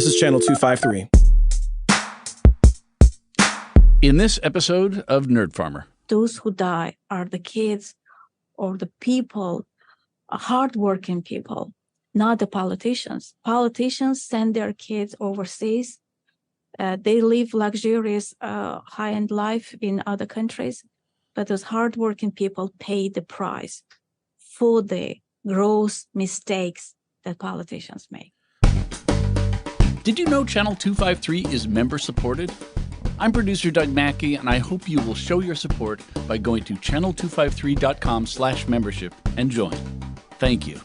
This is Channel 253. In this episode of Nerd Farmer. Those who die are the kids or the people, hardworking people, not the politicians. Politicians send their kids overseas. They live luxurious, high-end life in other countries, but those hardworking people pay the price for the gross mistakes that politicians make. Did you know Channel 253 is member-supported? I'm producer Doug Mackey, and I hope you will show your support by going to channel253.com/membership and join. Thank you.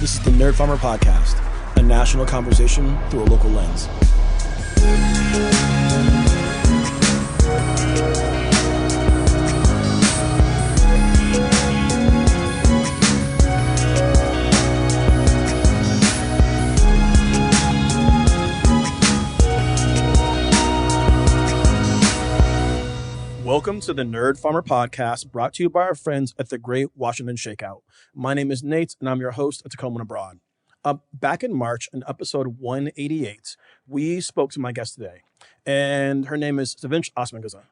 This is the Nerd Farmer Podcast, a national conversation through a local lens. Welcome to the Nerd Farmer Podcast, brought to you by our friends at the Great Washington Shakeout. My name is Nate, and I'm your host at Tacoma and Abroad. Back in March, in episode 188, we spoke to my guest today, and her name is Sevinc Osmanqizi.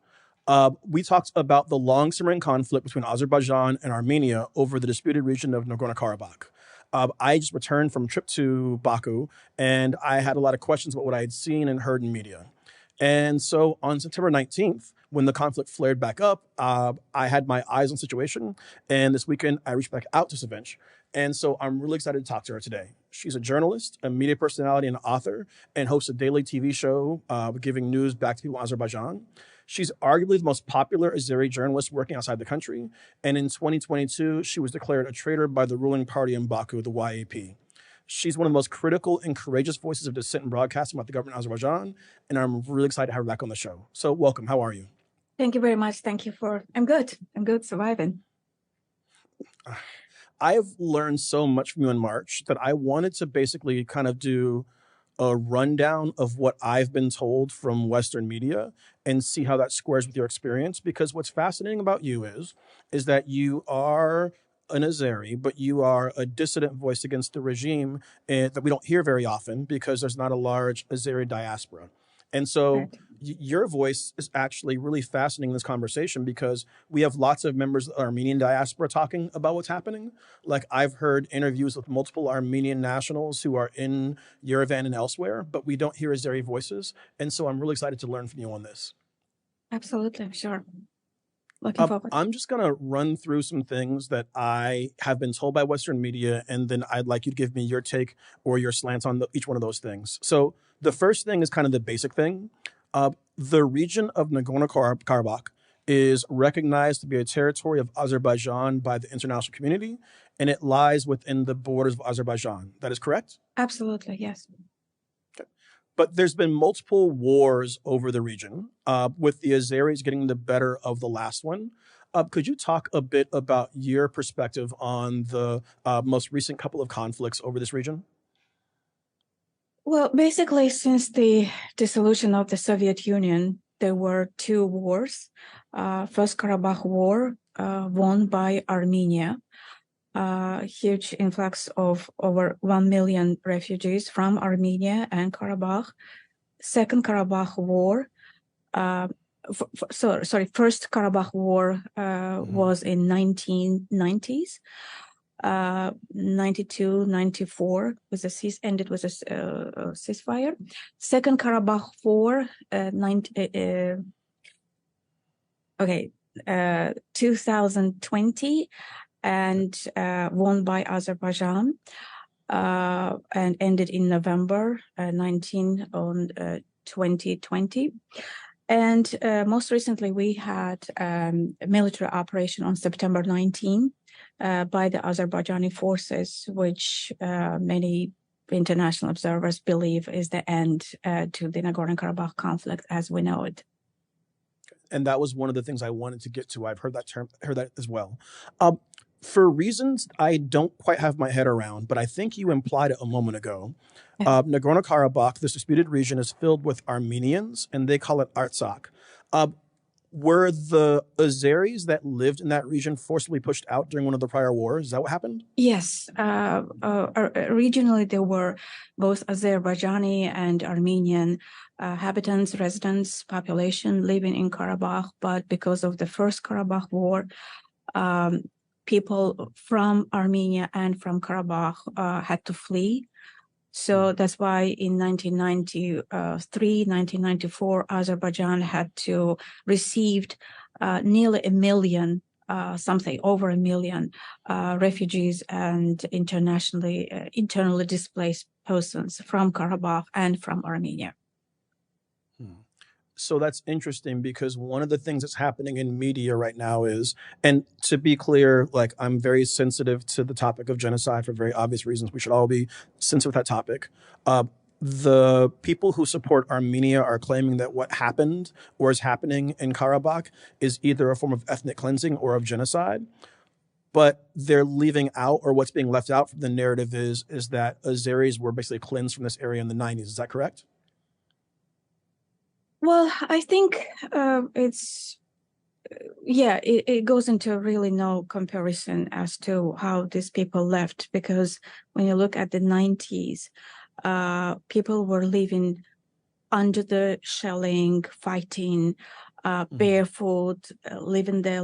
We talked about the long-simmering conflict between Azerbaijan and Armenia over the disputed region of Nagorno-Karabakh. I just returned from a trip to Baku, and I had a lot of questions about what I had seen and heard in media. And so on September 19th, when the conflict flared back up, I had my eyes on the situation. And this weekend, I reached back out to Sevinc. And so I'm really excited to talk to her today. She's a journalist, a media personality, and author, and hosts a daily TV show giving news back to people in Azerbaijan. She's arguably the most popular Azeri journalist working outside the country. And in 2022, she was declared a traitor by the ruling party in Baku, the YAP. She's one of the most critical and courageous voices of dissent in broadcasting about the government of Azerbaijan, and I'm really excited to have her back on the show. So welcome. How are you? Thank you very much. Thank you I'm good. I'm good, surviving. I have learned so much from you in March that I wanted to basically kind of do a rundown of what I've been told from Western media and see how that squares with your experience. Because what's fascinating about you is that you are an Azeri, but you are a dissident voice against the regime that we don't hear very often because there's not a large Azeri diaspora. And so your voice is actually really fascinating in this conversation because we have lots of members of the Armenian diaspora talking about what's happening. Like I've heard interviews with multiple Armenian nationals who are in Yerevan and elsewhere, but we don't hear Azeri voices. And so I'm really excited to learn from you on this. Absolutely, sure. Looking forward. I'm just going to run through some things that I have been told by Western media, and then I'd like you to give me your take or your slants on each one of those things. So the first thing is kind of the basic thing. The region of Nagorno-Karabakh is recognized to be a territory of Azerbaijan by the international community, and it lies within the borders of Azerbaijan. That is correct? Absolutely, yes. Okay. But there's been multiple wars over the region, with the Azeris getting the better of the last one. Could you talk a bit about your perspective on the most recent couple of conflicts over this region? Well, basically, since the dissolution of the Soviet Union, there were two wars. First Karabakh War, won by Armenia. Huge influx of over 1 million refugees from Armenia and Karabakh. Second Karabakh War, First Karabakh War was in 1990s. 92, 94 was ended with a ceasefire. Second Karabakh War, 2020, and won by Azerbaijan, and ended in November 2020. And most recently, we had a military operation on September 19 by the Azerbaijani forces, which many international observers believe is the end to the Nagorno-Karabakh conflict as we know it. And that was one of the things I wanted to get to. I've heard that as well. For reasons I don't quite have my head around, but I think you implied it a moment ago. Nagorno-Karabakh, this disputed region, is filled with Armenians, and they call it Artsakh. Were the Azeris that lived in that region forcibly pushed out during one of the prior wars? Is that what happened? Yes. Regionally, there were both Azerbaijani and Armenian habitants, residents, population living in Karabakh. But because of the First Karabakh War, people from Armenia and from Karabakh had to flee. So that's why in 1993, 1994, Azerbaijan had to received nearly a million, something over a million refugees and internally displaced persons from Karabakh and from Armenia. So that's interesting because one of the things that's happening in media right now is, and to be clear, like I'm very sensitive to the topic of genocide for very obvious reasons. We should all be sensitive to that topic. The people who support Armenia are claiming that what happened or is happening in Karabakh is either a form of ethnic cleansing or of genocide. But they're leaving out, or what's being left out from the narrative is that Azeris were basically cleansed from this area in the 90s. Is that correct? Well, I think it goes into really no comparison as to how these people left, because when you look at the 90s, people were living under the shelling, fighting, barefoot, living their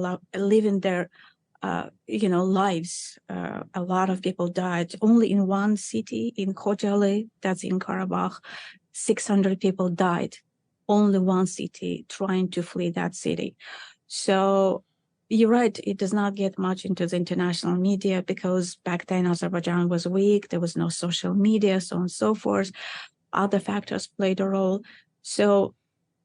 lives. A lot of people died. Only in one city, in Khojaly, that's in Karabakh, 600 people died. Only one city trying to flee that city. So you're right, it does not get much into the international media because back then Azerbaijan was weak, there was no social media, so on and so forth. Other factors played a role. So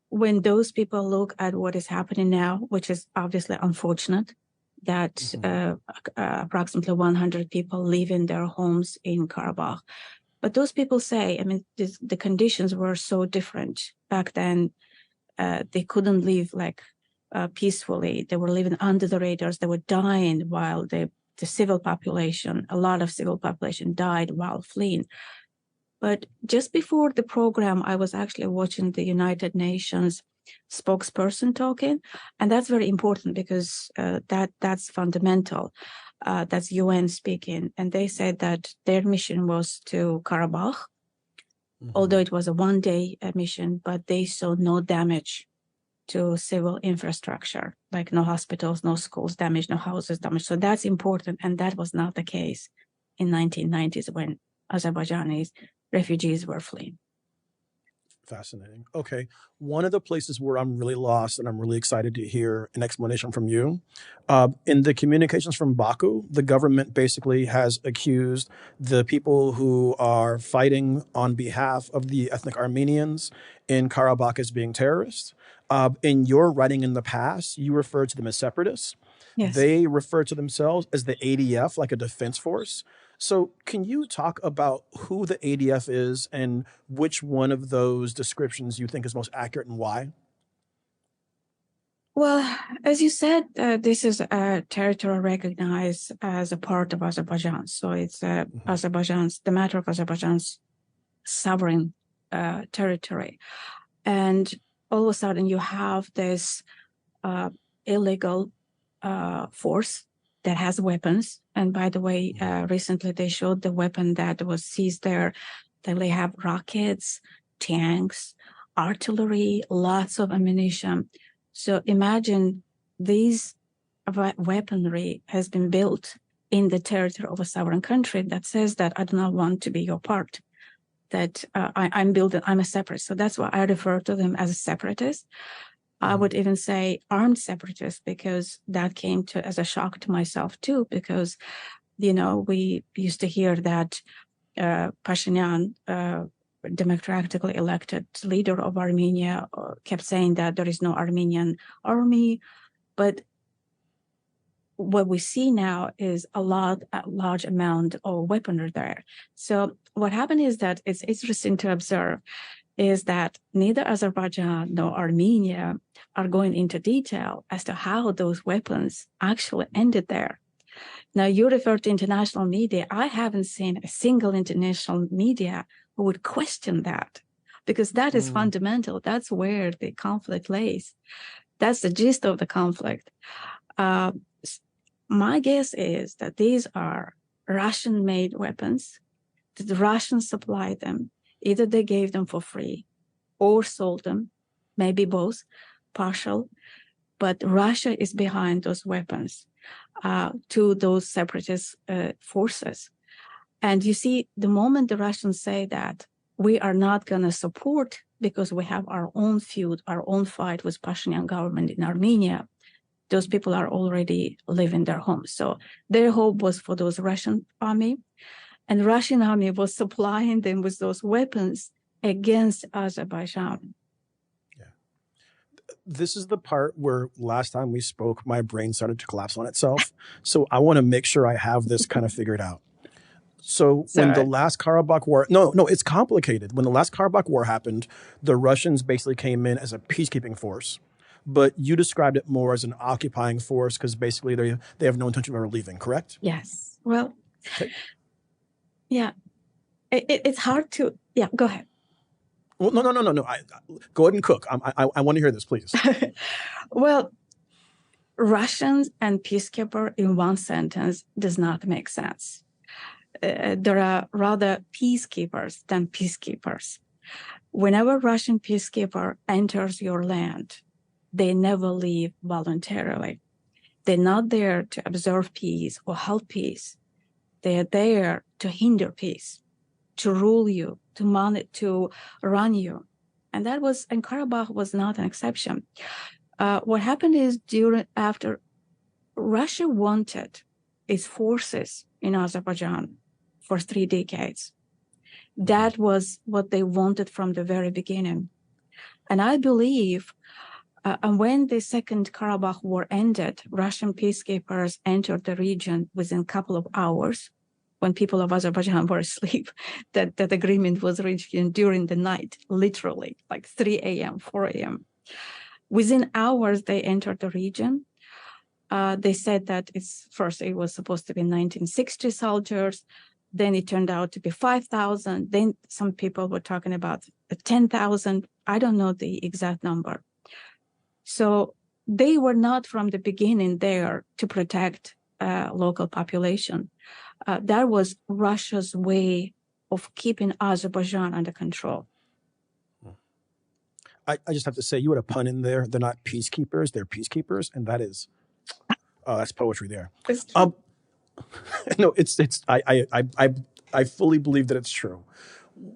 when those people look at what is happening now, which is obviously unfortunate, that approximately 100 people live in their homes in Karabakh. But those people say, I mean, the conditions were so different back then. They couldn't live peacefully. They were living under the radars. They were dying while the civil population, a lot of civil population died while fleeing. But just before the program, I was actually watching the United Nations spokesperson talking, and that's very important because that's fundamental. That's UN speaking, and they said that their mission was to Karabakh, although it was a one-day mission, but they saw no damage to civil infrastructure, like no hospitals, no schools damaged, no houses damaged. So that's important, and that was not the case in 1990s when Azerbaijani refugees were fleeing. Fascinating. Okay. One of the places where I'm really lost and I'm really excited to hear an explanation from you, in the communications from Baku, the government basically has accused the people who are fighting on behalf of the ethnic Armenians in Karabakh as being terrorists. In your writing in the past, you referred to them as separatists. Yes. They refer to themselves as the ADF, like a defense force. So can you talk about who the ADF is and which one of those descriptions you think is most accurate and why? Well, as you said, this is a territory recognized as a part of Azerbaijan. So it's the matter of Azerbaijan's sovereign territory. And all of a sudden you have this illegal force that has weapons. And by the way, recently they showed the weapon that was seized there. They have rockets, tanks, artillery, lots of ammunition. So imagine these weaponry has been built in the territory of a sovereign country that says that I do not want to be your part, that I'm a separatist. So that's why I refer to them as a separatist. I would even say armed separatists, because that came as a shock to myself too, because, we used to hear that Pashinyan, democratically elected leader of Armenia, kept saying that there is no Armenian army. But what we see now is a large amount of weaponry there. So what happened is that it's interesting to observe is that neither Azerbaijan nor Armenia are going into detail as to how those weapons actually ended there. Now, you refer to international media. I haven't seen a single international media who would question that, because that is fundamental. That's where the conflict lays. That's the gist of the conflict. My guess is that these are Russian-made weapons. The Russians supplied them. Either they gave them for free or sold them, maybe both, partial. But Russia is behind those weapons to those separatist forces. And you see, the moment the Russians say that we are not going to support because we have our own feud, our own fight with Pashinyan government in Armenia, those people are already leaving their homes. So their hope was for those Russian army, and Russian army was supplying them with those weapons against Azerbaijan. Yeah. This is the part where last time we spoke, my brain started to collapse on itself. So I want to make sure I have this kind of figured out. So when the last Karabakh war, no, it's complicated. When the last Karabakh war happened, the Russians basically came in as a peacekeeping force. But you described it more as an occupying force because basically they have no intention of ever leaving, correct? Yes. Well, yeah, it's hard to, yeah, go ahead. Well, no. Go ahead and cook. I want to hear this, please. Well, Russians and peacekeeper in one sentence does not make sense. There are rather peacekeepers than peacekeepers. Whenever Russian peacekeeper enters your land, they never leave voluntarily. They're not there to observe peace or help peace. They're there to hinder peace, to rule you, to run you. And Karabakh was not an exception. What happened is after Russia wanted its forces in Azerbaijan for 3 decades. That was what they wanted from the very beginning. And I believe and when the Second Karabakh War ended, Russian peacekeepers entered the region within a couple of hours when people of Azerbaijan were asleep. That agreement was reached during the night, literally, like 3 a.m., 4 a.m. Within hours, they entered the region. They said that first it was supposed to be 1960 soldiers. Then it turned out to be 5,000. Then some people were talking about 10,000. I don't know the exact number. So they were not from the beginning there to protect local population. That was Russia's way of keeping Azerbaijan under control. I just have to say, you had a pun in there. They're not peacekeepers, they're peacekeepers. And that's poetry there. No, I fully believe that it's true.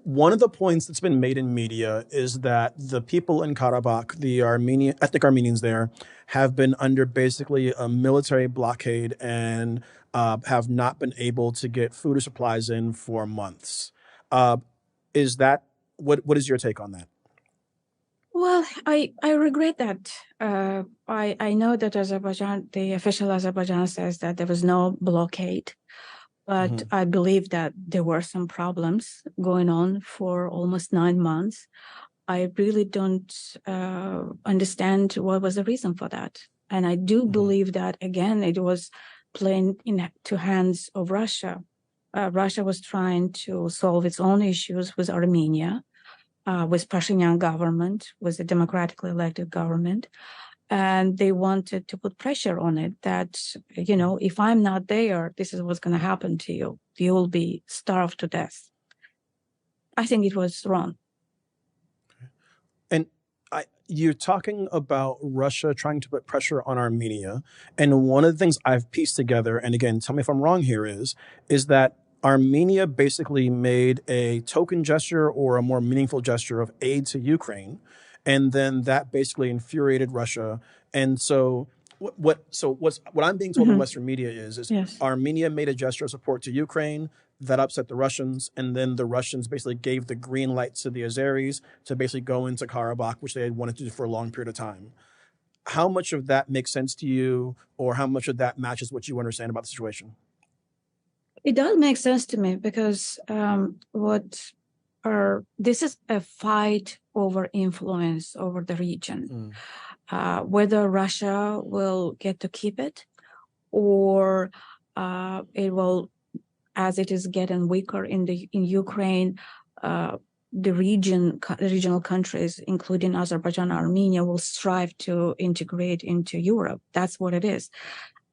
One of the points that's been made in media is that the people in Karabakh, the ethnic Armenians there, have been under basically a military blockade and have not been able to get food or supplies in for months. Is that what is your take on that? Well, I regret that. I know that Azerbaijan, the official Azerbaijan says that there was no blockade. But I believe that there were some problems going on for almost 9 months. I really don't understand what was the reason for that. And I do believe that, again, it was playing into hands of Russia. Russia was trying to solve its own issues with Armenia, with Pashinyan government, with the democratically elected government. And they wanted to put pressure on it that, if I'm not there, this is what's going to happen to you. You will be starved to death. I think it was wrong. And you're talking about Russia trying to put pressure on Armenia. And one of the things I've pieced together, and again, tell me if I'm wrong here, is that Armenia basically made a token gesture or a more meaningful gesture of aid to Ukraine. And then that basically infuriated Russia. And so what I'm being told in Western media is yes. Armenia made a gesture of support to Ukraine that upset the Russians. And then the Russians basically gave the green light to the Azeris to basically go into Karabakh, which they had wanted to do for a long period of time. How much of that makes sense to you, or how much of that matches what you understand about the situation? It does make sense to me because this is a fight over influence over the region. Whether Russia will get to keep it or it will, as it is getting weaker in Ukraine, the regional countries, including Azerbaijan, Armenia, will strive to integrate into Europe. That's what it is.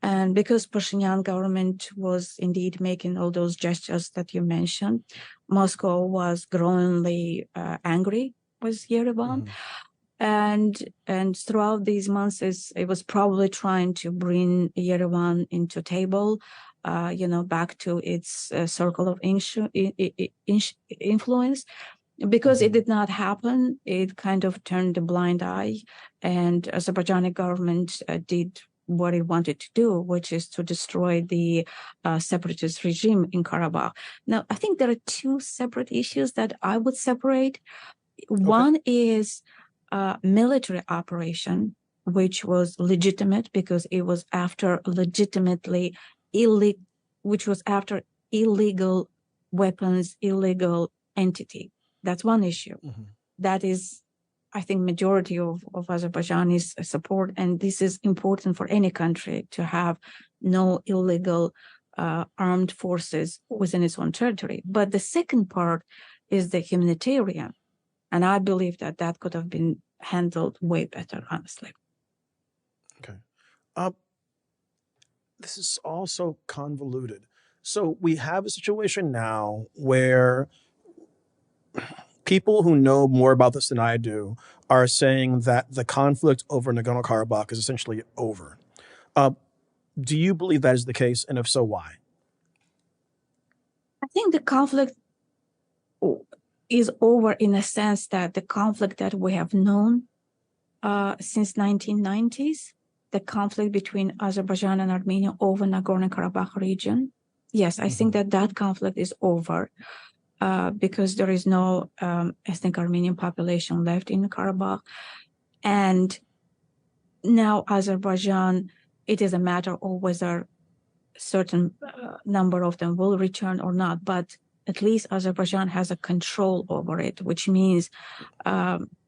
And because Pashinyan government was indeed making all those gestures that you mentioned, Moscow was growingly angry with Yerevan. And throughout these months, it was probably trying to bring Yerevan into table, back to its circle of influence. Because it did not happen, it kind of turned a blind eye, and Azerbaijani government did what it wanted to do, which is to destroy the separatist regime in Karabakh. Now, I think there are two separate issues that I would separate. Okay. One is military operation, which was legitimate because it was after illegal weapons, illegal entity. That's one issue. That is, I think, majority of Azerbaijanis support, and this is important for any country to have no illegal armed forces within its own territory. But the second part is the humanitarian, and I believe that could have been handled way better, honestly. Okay. This is also convoluted. So we have a situation now where people who know more about this than I do are saying that the conflict over Nagorno-Karabakh is essentially over. Do you believe that is the case? And if so, why? I think the conflict is over in a sense that the conflict that we have known since 1990s, the conflict between Azerbaijan and Armenia over Nagorno-Karabakh region. Yes, I think that conflict is over. Because there is no ethnic Armenian population left in Karabakh. And now Azerbaijan, it is a matter of whether a certain number of them will return or not. But at least Azerbaijan has a control over it, which means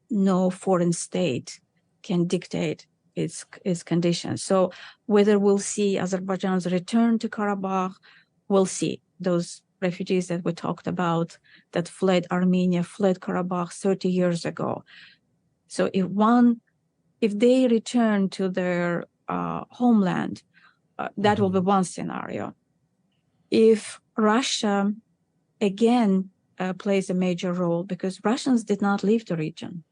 no foreign state can dictate its conditions. So whether we'll see Azerbaijan's return to Karabakh, we'll see. Those refugees that we talked about that fled Armenia, fled Karabakh 30 years ago. So if they return to their homeland, that will be one scenario. If Russia, again, plays a major role, because Russians did not leave the region.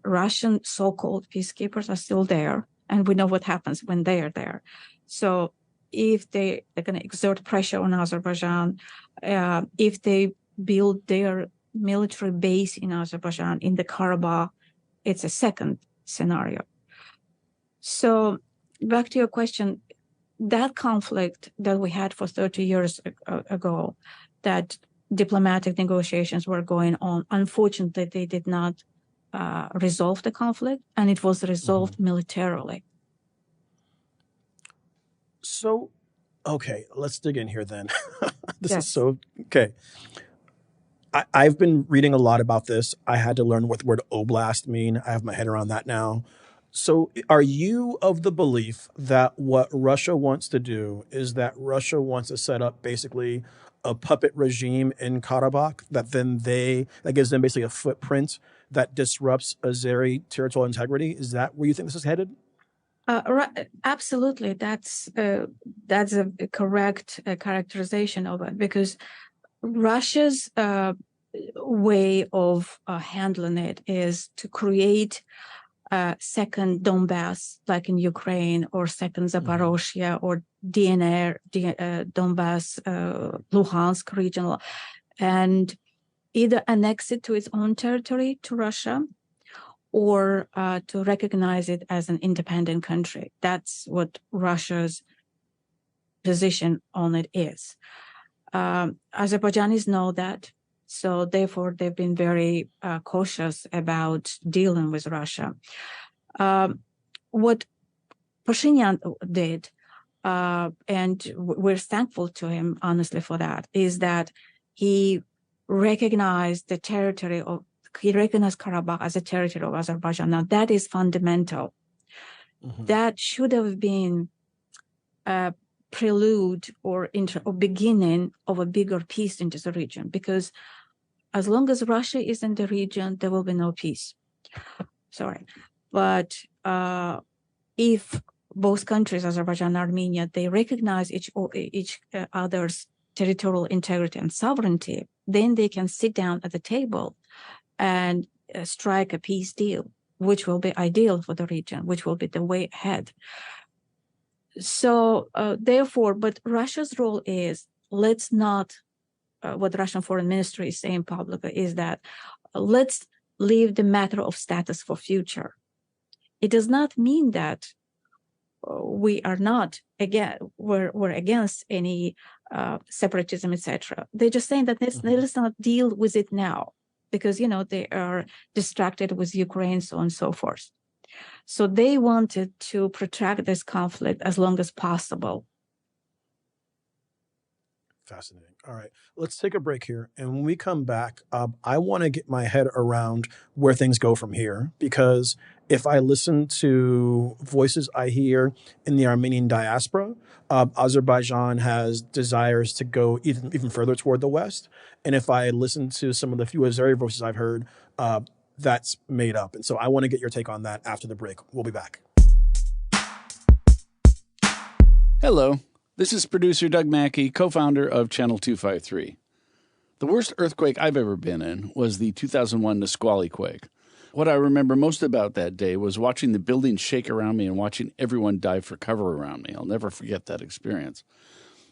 Russian so-called peacekeepers are still there, and we know what happens when they are there. So if they're going to exert pressure on Azerbaijan, if they build their military base in Azerbaijan, in the Karabakh, it's a second scenario. So back to your question, that conflict that we had for 30 years ago, that diplomatic negotiations were going on, unfortunately, they did not resolve the conflict, and it was resolved militarily. So, okay, let's dig in here then. This is so, okay. I've been reading a lot about this. I had to learn what the word oblast mean. I have my head around that now. So are you of the belief that what Russia wants to do is that Russia wants to set up basically a puppet regime in Karabakh that gives them basically a footprint that disrupts Azeri territorial integrity? Is that where you think this is headed? Absolutely, that's a correct characterization of it, because Russia's way of handling it is to create a second Donbass, like in Ukraine, or second Zaporozhye, or DNR, Donbass, Luhansk regional, and either annex it to its own territory, to Russia, or to recognize it as an independent country. That's what Russia's position on it is. Azerbaijanis know that, so therefore they've been very cautious about dealing with Russia. What Pashinyan did, and we're thankful to him, honestly, for that, is that he recognized Karabakh as a territory of Azerbaijan. Now, that is fundamental. That should have been a prelude or beginning of a bigger peace into the region, because As long as Russia is in the region, there will be no peace. Sorry. But if both countries, Azerbaijan and Armenia, they recognize each other's territorial integrity and sovereignty, then they can sit down at the table and strike a peace deal, which will be ideal for the region, which will be the way ahead. So therefore, but Russia's role is, let's not, what the Russian foreign ministry is saying publicly is that let's leave the matter of status for future. It does not mean that we are not we're against any separatism, etc. They're just saying that let's not deal with it now, because they are distracted with Ukraine, so on and so forth. So they wanted to protract this conflict as long as possible. Fascinating. All right, let's take a break here. And when we come back, I want to get my head around where things go from here, because if I listen to voices I hear in the Armenian diaspora, Azerbaijan has desires to go even further toward the West. And if I listen to some of the few Azeri voices I've heard, that's made up. And so I want to get your take on that after the break. We'll be back. Hello. This is producer Doug Mackey, co-founder of Channel 253. The worst earthquake I've ever been in was the 2001 Nisqually quake. What I remember most about that day was watching the building shake around me and watching everyone dive for cover around me. I'll never forget that experience.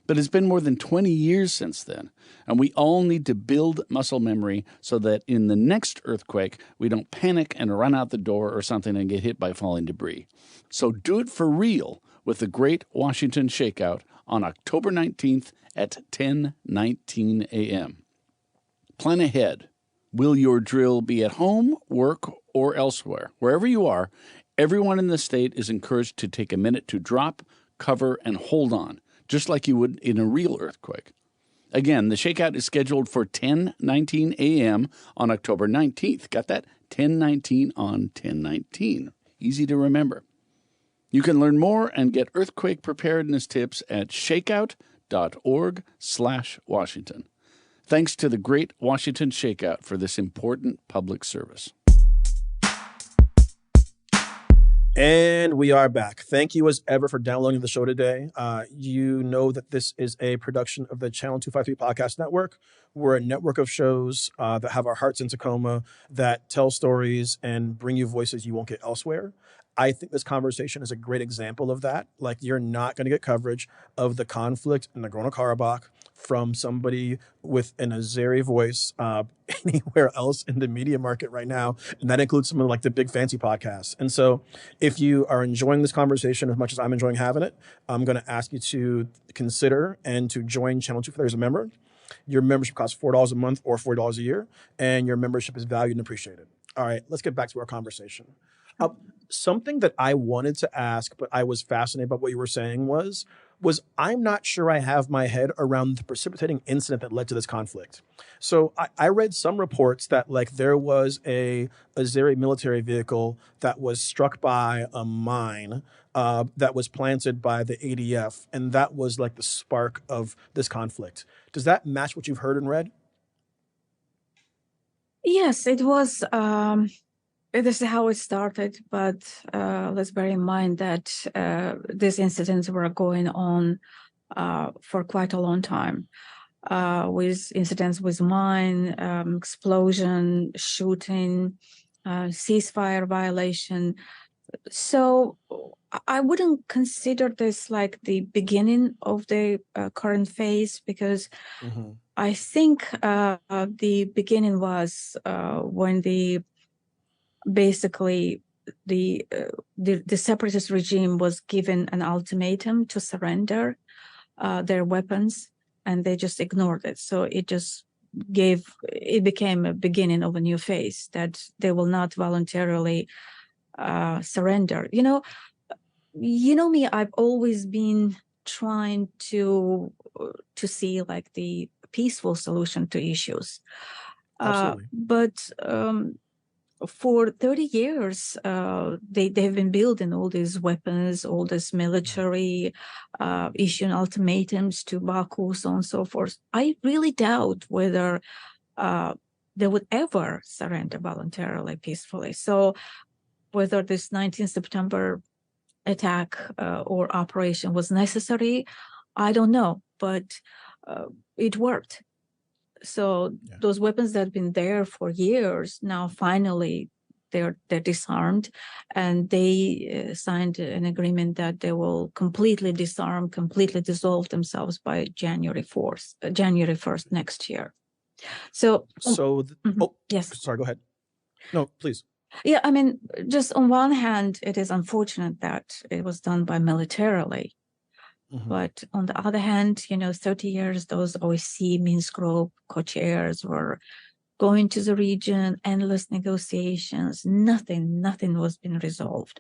But it's been more than 20 years since then, and we all need to build muscle memory so that in the next earthquake, we don't panic and run out the door or something and get hit by falling debris. So do it for real with the Great Washington Shakeout on October 19th at 10:19 a.m. Plan ahead. Will your drill be at home, work, or elsewhere? Wherever you are, everyone in the state is encouraged to take a minute to drop, cover, and hold on, just like you would in a real earthquake. Again, the shakeout is scheduled for 10:19 a.m. on October 19th. Got that? 10:19 on 10:19. Easy to remember. You can learn more and get earthquake preparedness tips at shakeout.org/Washington. Thanks to the Great Washington Shakeout for this important public service. And we are back. Thank you as ever for downloading the show today. You know that this is a production of the Channel 253 Podcast Network. We're a network of shows that have our hearts in Tacoma, that tell stories and bring you voices you won't get elsewhere. I think this conversation is a great example of that. Like, you're not going to get coverage of the conflict in Nagorno-Karabakh from somebody with an Azeri voice anywhere else in the media market right now. And that includes some of like the big fancy podcasts. And so if you are enjoying this conversation as much as I'm enjoying having it, I'm going to ask you to consider and to join Channel 253 as a member. Your membership costs $4 a month or $40 a year, and your membership is valued and appreciated. All right, let's get back to our conversation. Something that I wanted to ask, but I was fascinated by what you were saying was I'm not sure I have my head around the precipitating incident that led to this conflict. So I read some reports that like there was a Azeri military vehicle that was struck by a mine that was planted by the ADF, and that was like the spark of this conflict. Does that match what you've heard and read? Yes, it was. This is how it started, but let's bear in mind that these incidents were going on for quite a long time, with incidents with mine, explosion, shooting, ceasefire violation. So I wouldn't consider this like the beginning of the current phase, because I think the beginning was when basically the separatist regime was given an ultimatum to surrender their weapons, and they just ignored it. So it became a beginning of a new phase, that they will not voluntarily surrender. You know me, I've always been trying to see like the peaceful solution to issues. Absolutely. But for 30 years, they've been building all these weapons, all this military, issuing ultimatums to Baku, so on and so forth. I really doubt whether they would ever surrender voluntarily, peacefully. So whether this 19th September attack or operation was necessary, I don't know, but it worked. So those weapons that have been there for years, now finally they're disarmed, and they signed an agreement that they will completely disarm, completely dissolve themselves by January 1st next year. So yes. Sorry, go ahead. No, please. Yeah, I mean, just on one hand, it is unfortunate that it was done by militarily. But on the other hand, 30 years, those OSCE Minsk group co-chairs were going to the region, endless negotiations, nothing was being resolved.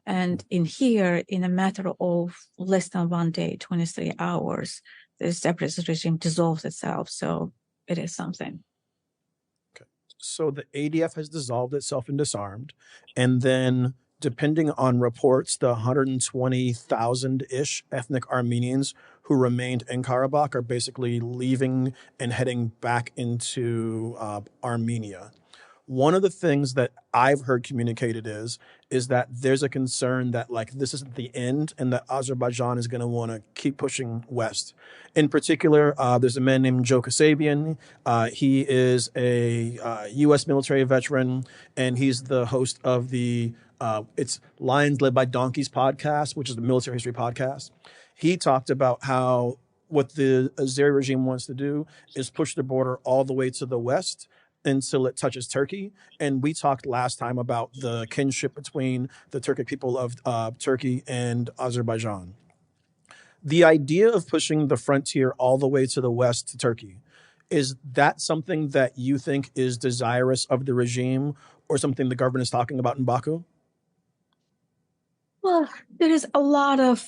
And in a matter of less than 1 day, 23 hours, the separatist regime dissolves itself. So it is something. Okay. So the ADF has dissolved itself and disarmed. And then, depending on reports, the 120,000-ish ethnic Armenians who remained in Karabakh are basically leaving and heading back into Armenia. One of the things that I've heard communicated is that there's a concern that this isn't the end and that Azerbaijan is going to want to keep pushing west. In particular, there's a man named Joe Kasabian. He is a U.S. military veteran, and he's the host of the it's Lions Led by Donkeys podcast, which is a military history podcast. He talked about how what the Azeri regime wants to do is push the border all the way to the west until it touches Turkey. And we talked last time about the kinship between the Turkic people of Turkey and Azerbaijan. The idea of pushing the frontier all the way to the west to Turkey, is that something that you think is desirous of the regime or something the government is talking about in Baku? Well, there is a lot of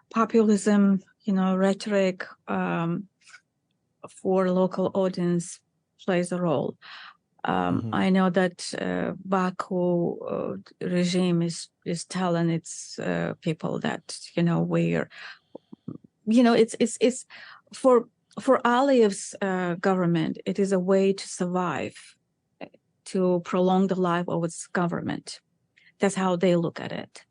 populism, rhetoric for local audience plays a role. I know that Baku regime is telling its people that we're, it's for Aliyev's government, it is a way to survive, to prolong the life of its government. That's how they look at it.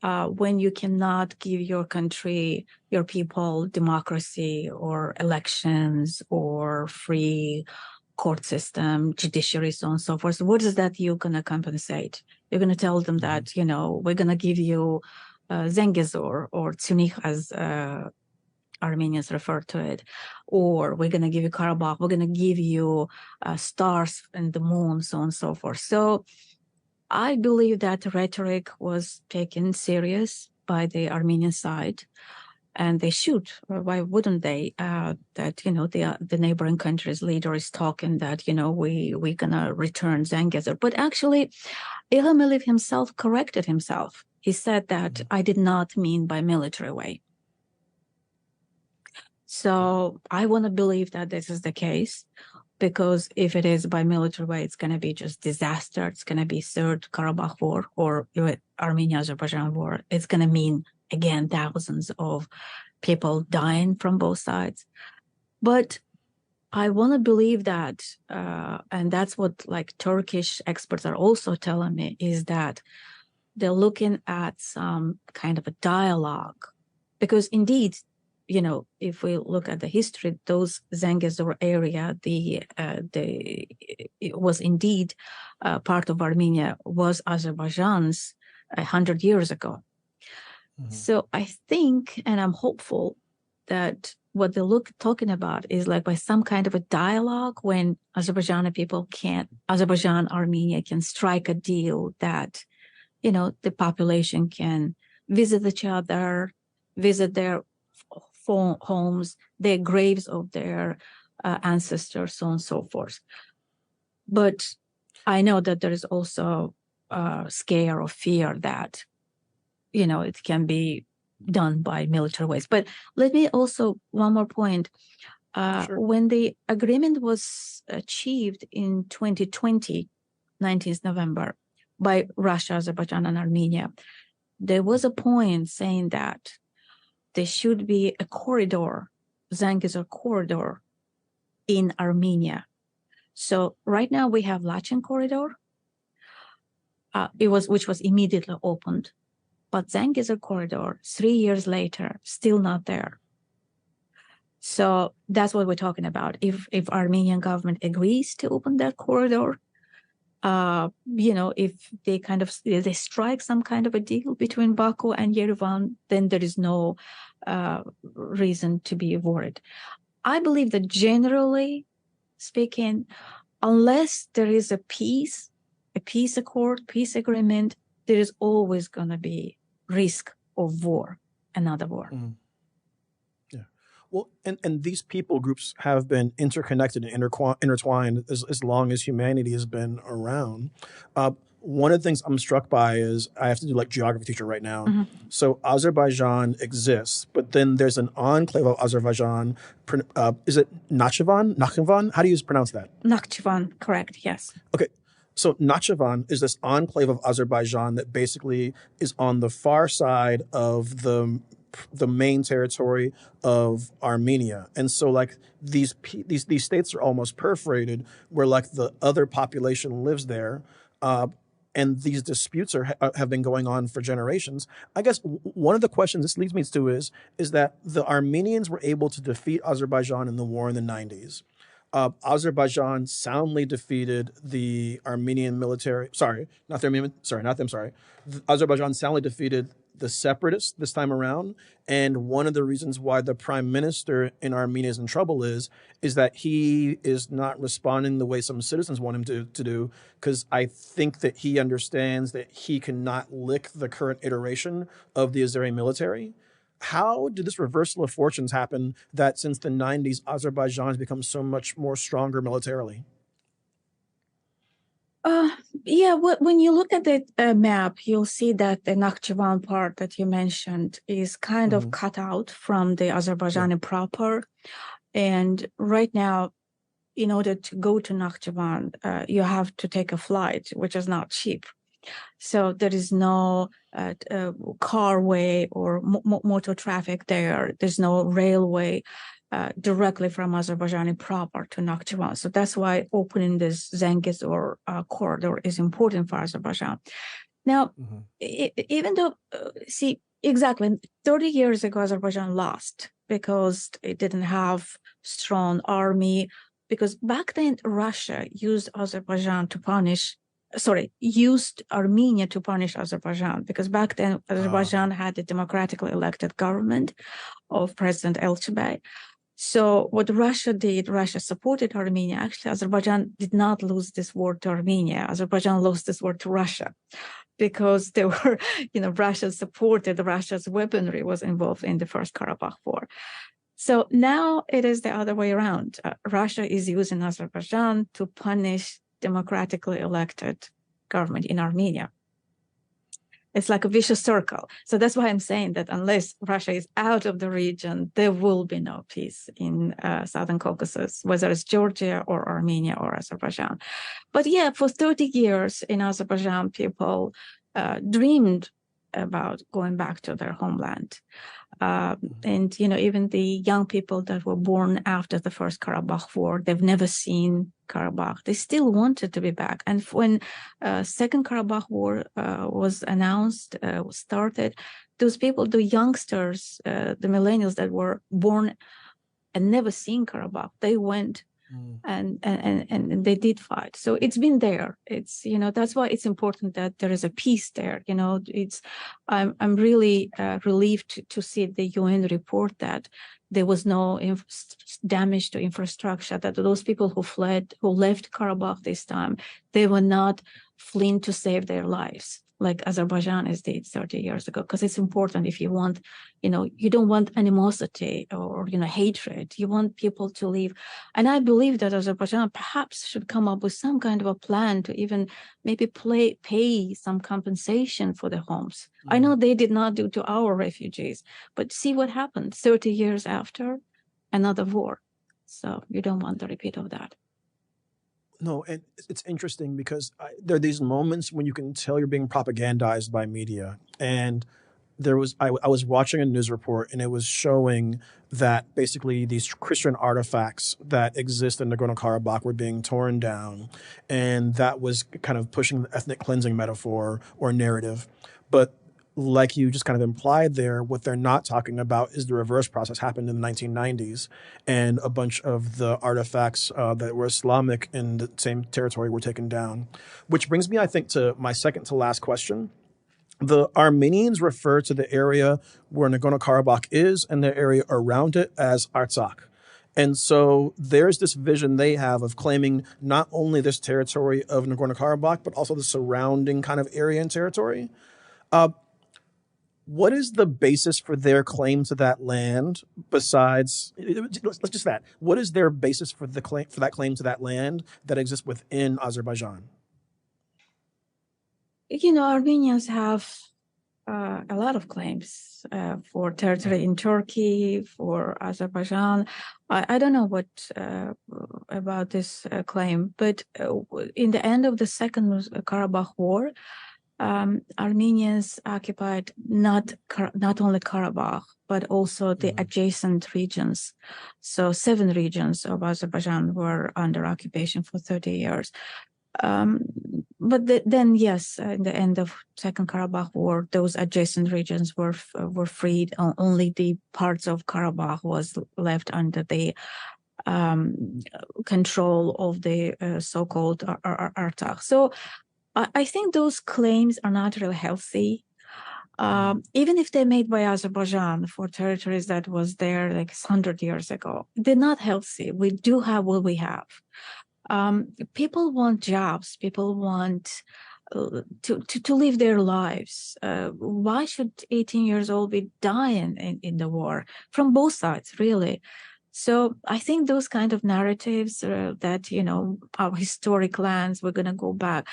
When you cannot give your country, your people, democracy or elections or free court system, judiciary, so on and so forth, what is that you're going to compensate? You're going to tell them that, we're going to give you Zengezur or Tsunikh, as Armenians refer to it, or we're going to give you Karabakh, we're going to give you stars and the moon, so on and so forth. So I believe that rhetoric was taken serious by the Armenian side, and they should. Why wouldn't they? That the neighboring countries' leader is talking that we're gonna return Zengezur, but actually, Ilham Aliyev himself corrected himself. He said that I did not mean by military way. So I want to believe that this is the case. Because if it is by military way, it's going to be just disaster. It's going to be third Karabakh war or Armenia-Azerbaijan war. It's going to mean, again, thousands of people dying from both sides. But I want to believe that, and that's what Turkish experts are also telling me, is that they're looking at some kind of a dialogue. Because indeed, if we look at the history, those Zengezur area, it was indeed part of Armenia, was Azerbaijan's 100 years ago. So I think, and I'm hopeful, that what they're talking about is by some kind of a dialogue when Azerbaijan Armenia can strike a deal that, the population can visit each other, visit their homes, their graves of their ancestors, so on and so forth. But I know that there is also a scare or fear that, it can be done by military ways. But let me also, one more point. Sure. When the agreement was achieved in 2020, 19th November, by Russia, Azerbaijan, and Armenia, there was a point saying that there should be a corridor, Zengezur corridor, in Armenia. So right now we have Lachen corridor, which was immediately opened, but Zangezur corridor 3 years later still not there. So that's what we're talking about. If Armenian government agrees to open that corridor, if they strike some kind of a deal between Baku and Yerevan, then there is no reason to be worried. I believe that generally speaking, unless there is a peace accord, peace agreement, there is always going to be risk of war, another war. Mm-hmm. Well, and these people groups have been interconnected and intertwined as long as humanity has been around. One of the things I'm struck by is I have to do like geography teacher right now. Mm-hmm. So Azerbaijan exists, but then there's an enclave of Azerbaijan. Is it Nakhchivan? Nakhchivan? How do you pronounce that? Nakhchivan, correct, yes. Okay. So Nakhchivan is this enclave of Azerbaijan that basically is on the far side of the main territory of Armenia. And so like these states are almost perforated where like the other population lives there. And these disputes have been going on for generations. I guess one of the questions this leads me to is that the Armenians were able to defeat Azerbaijan in the war in the 90s. Azerbaijan soundly defeated the Armenian military. Azerbaijan soundly defeated the separatists this time around. And one of the reasons why the prime minister in Armenia is in trouble is that he is not responding the way some citizens want him to do, because I think that he understands that he cannot lick the current iteration of the Azeri military. How did this reversal of fortunes happen that since the 90s, Azerbaijan has become so much more stronger militarily? When you look at the map, you'll see that the Nakhchivan part that you mentioned is kind of cut out from the Azerbaijani proper. And right now, in order to go to Nakhchivan, you have to take a flight, which is not cheap. So there is no carway or motor traffic there. There's no railway directly from Azerbaijan proper to Nakhchivan. So that's why opening this Zangezur corridor is important for Azerbaijan. Now, even though, 30 years ago, Azerbaijan lost because it didn't have strong army, because back then Russia used Armenia to punish Azerbaijan, because back then Azerbaijan had a democratically elected government of President Elchibay. So what Russia did, Russia supported Armenia. Actually, Azerbaijan did not lose this war to Armenia. Azerbaijan lost this war to Russia because they were, Russia supported, Russia's weaponry was involved in the First Karabakh War. So now it is the other way around. Russia is using Azerbaijan to punish democratically elected government in Armenia. It's like a vicious circle. So that's why I'm saying that unless Russia is out of the region, there will be no peace in Southern Caucasus, whether it's Georgia or Armenia or Azerbaijan. But yeah, for 30 years in Azerbaijan, people dreamed about going back to their homeland. And, even the young people that were born after the First Karabakh War, they've never seen Karabakh. They still wanted to be back. And when Second Karabakh War was announced, started, those people, the youngsters, the millennials that were born and never seen Karabakh, they went and they did fight. So it's been there. It's, that's why it's important that there is a peace there. I'm really relieved to see the UN report that there was no damage to infrastructure, that those people who left Karabakh this time, they were not fleeing to save their lives like Azerbaijanis did 30 years ago, because it's important. If you want, you don't want animosity or, hatred. You want people to live. And I believe that Azerbaijan perhaps should come up with some kind of a plan to even maybe pay some compensation for the homes. I know they did not do to our refugees, but see what happened 30 years after another war. So you don't want the repeat of that. No, and it's interesting because there are these moments when you can tell you're being propagandized by media. And I was watching a news report, and it was showing that basically these Christian artifacts that exist in Nagorno-Karabakh were being torn down, and that was kind of pushing the ethnic cleansing metaphor or narrative. But like you just kind of implied there, what they're not talking about is the reverse process happened in the 1990s, and a bunch of the artifacts that were Islamic in the same territory were taken down. Which brings me, I think, to my second to last question. The Armenians refer to the area where Nagorno-Karabakh is and the area around it as Artsakh. And so there's this vision they have of claiming not only this territory of Nagorno-Karabakh, but also the surrounding kind of area and territory. What is the basis for their claim to that land besides, let's just that. What is their basis for the claim for that claim to that land that exists within Azerbaijan? Armenians have a lot of claims for territory in Turkey, for Azerbaijan. I don't know what about this claim, but in the end of the Second Karabakh War, Armenians occupied not only Karabakh, but also the adjacent regions. So 7 regions of Azerbaijan were under occupation for 30 years. But then, yes, in the end of Second Karabakh War, those adjacent regions were freed. Only the parts of Karabakh was left under the control of the so-called Artsakh. So I think those claims are not really healthy. Even if they're made by Azerbaijan for territories that was there like 100 years ago, they're not healthy. We do have what we have. People want jobs. People want to live their lives. Why should 18 years old be dying in the war? From both sides, really. So I think those kind of narratives that, our historic lands, we're going to go back.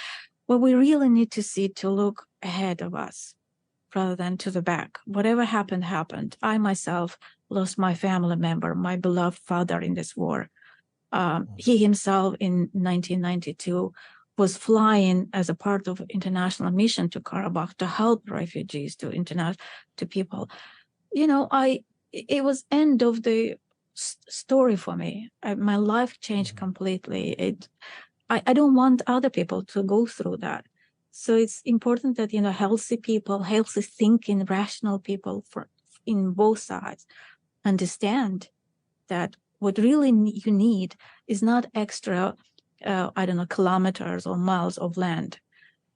What we really need to see to look ahead of us rather than to the back. Whatever happened, happened. I myself lost my family member, my beloved father in this war. He himself in 1992 was flying as a part of international mission to Karabakh to help refugees, to people. It was end of the story for me. My life changed completely. I don't want other people to go through that. So it's important that, healthy people, healthy thinking, rational people in both sides understand that what really you need is not extra, kilometers or miles of land.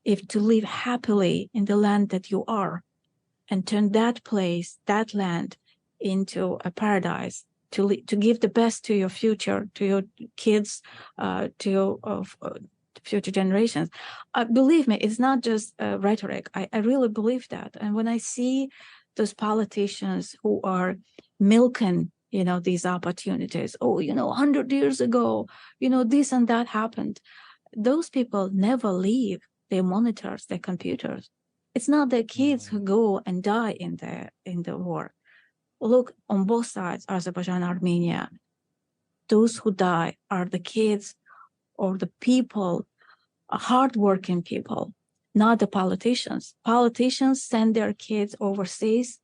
If to live happily in the land that you are and turn that place, that land into a paradise, to give the best to your future, to your kids, to your future generations. Believe me, it's not just rhetoric. I really believe that. And when I see those politicians who are milking, these opportunities, 100 years ago, this and that happened. Those people never leave their monitors, their computers. It's not their kids who go and die in the war. Look, on both sides, Azerbaijan, Armenia, those who die are the kids or the people, hardworking people, not the politicians. Politicians send their kids overseas.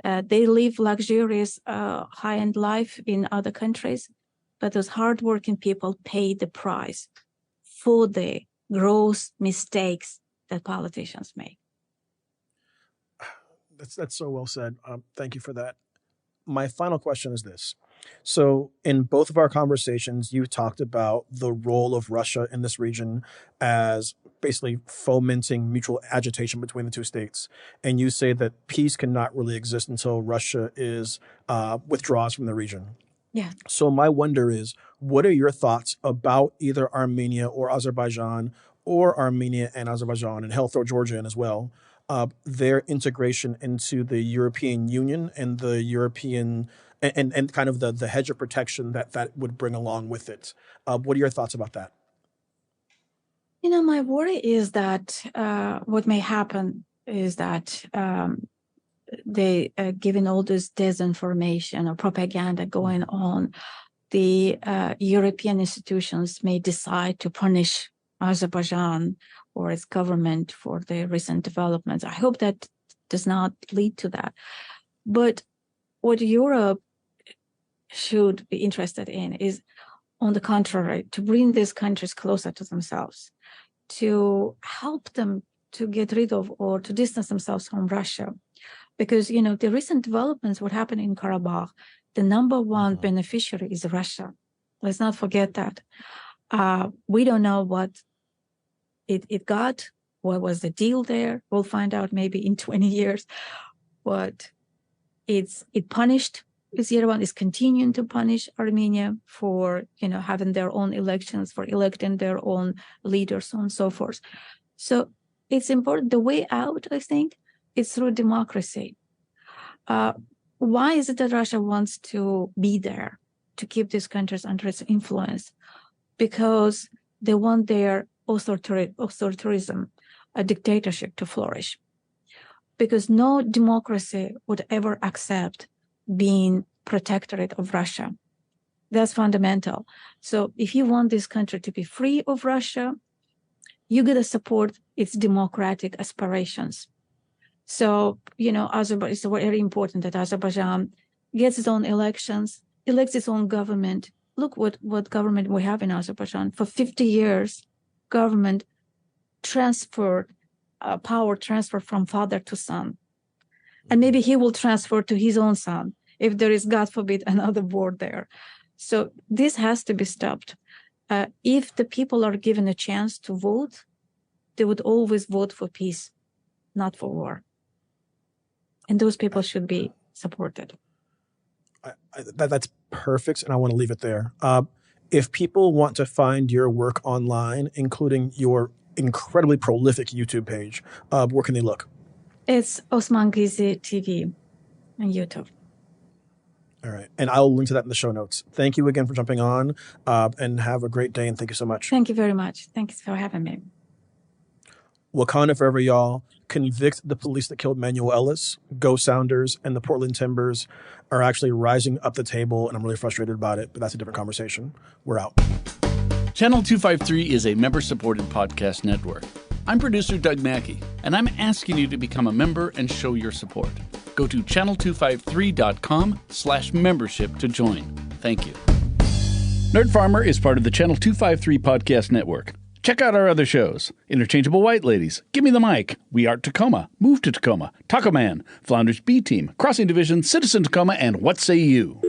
They live luxurious, high-end life in other countries, but those hardworking people pay the price for the gross mistakes that politicians make. That's so well said. Thank you for that. My final question is this. So in both of our conversations, you talked about the role of Russia in this region as basically fomenting mutual agitation between the two states. And you say that peace cannot really exist until Russia withdraws from the region. Yeah. So my wonder is, what are your thoughts about either Armenia or Azerbaijan, or Armenia and Azerbaijan, and hell, throw Georgia in as well, their integration into the European Union and the European and kind of the hedge of protection that would bring along with it? What are your thoughts about that? My worry is that what may happen is that they, given all this disinformation or propaganda going on, the European institutions may decide to punish Azerbaijan or its government for the recent developments. I hope that does not lead to that. But what Europe should be interested in is, on the contrary, to bring these countries closer to themselves, to help them to get rid of or to distance themselves from Russia. Because, the recent developments, what happened in Karabakh, the number one beneficiary is Russia. Let's not forget that. We don't know what it got, what was the deal there. We'll find out maybe in 20 years. But it punished, Yerevan is continuing to punish Armenia for, having their own elections, for electing their own leaders, so on and so forth. So it's important. The way out, I think, is through democracy. Why is it that Russia wants to be there, to keep these countries under its influence? Because they want their authoritarianism, a dictatorship, to flourish. Because no democracy would ever accept being protectorate of Russia. That's fundamental. So if you want this country to be free of Russia, you got to support its democratic aspirations. So, Azerbaijan, it's very important that Azerbaijan gets its own elections, elects its own government. Look what government we have in Azerbaijan. For 50 years, government power transfer from father to son. And maybe he will transfer to his own son if there is, God forbid, another war there. So this has to be stopped. If the people are given a chance to vote, they would always vote for peace, not for war. And those people should be supported. That's perfect, and I want to leave it there. If people want to find your work online, including your incredibly prolific YouTube page, where can they look? It's Osmanqizi TV on YouTube. All right. And I'll link to that in the show notes. Thank you again for jumping on, and have a great day, and thank you so much. Thank you very much. Thanks for having me. Wakanda forever, y'all. Convict the police that killed Manuel Ellis. Go Sounders and the Portland Timbers are actually rising up the table, and I'm really frustrated about it, but that's a different conversation. We're out. Channel 253 is a member-supported podcast network. I'm producer Doug Mackey, and I'm asking you to become a member and show your support. Go to channel253.com/membership to join. Thank you. Nerd Farmer is part of the Channel 253 podcast network. Check out our other shows: Interchangeable White Ladies, Give Me the Mic, We Are Tacoma, Move to Tacoma, Taco Man, Flounders B Team, Crossing Division, Citizen Tacoma, and What Say You?